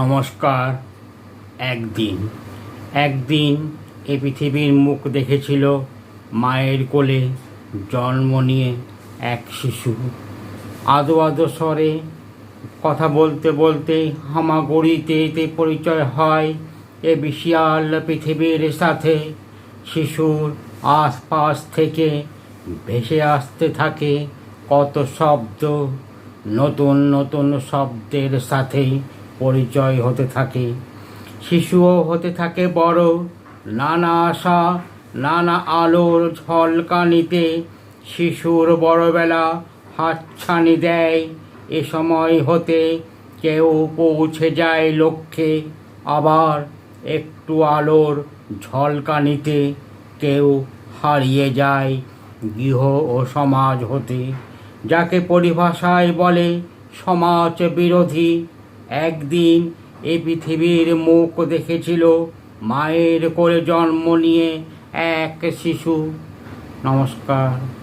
নমস্কার। একদিন একদিন এ পৃথিবীর মুখ দেখেছিল মায়ের কোলে জন্ম নিয়ে এক শিশু। আদো আদো স্বরে কথা বলতে বলতে হামাগুড়িতে পরিচয় হয় এ বিশাল পৃথিবীর সাথে। শিশুর আশপাশ থেকে ভেসে আসতে থাকে কত শব্দ। নতুন নতুন শব্দের সাথে পরিচয় হতে থাকে। শিশুও হতে থাকে বড়, নানা আশা নানা আলোর ঝলকানিতে শিশুর বড়বেলা হাতছানি দেয়। এ সময় হতে কেউ পৌঁছে যায় লক্ষ্যে, আবার একটু আলোর ঝলকানিতে কেউ হারিয়ে যায় গৃহ ও সমাজ হতে, যাকে পরিভাষায় বলে সমাজ বিরোধী। একদিন এ পৃথিবীর মুখ দেখেছিল মায়ের কোলে জন্ম নিয়ে এক শিশু। নমস্কার।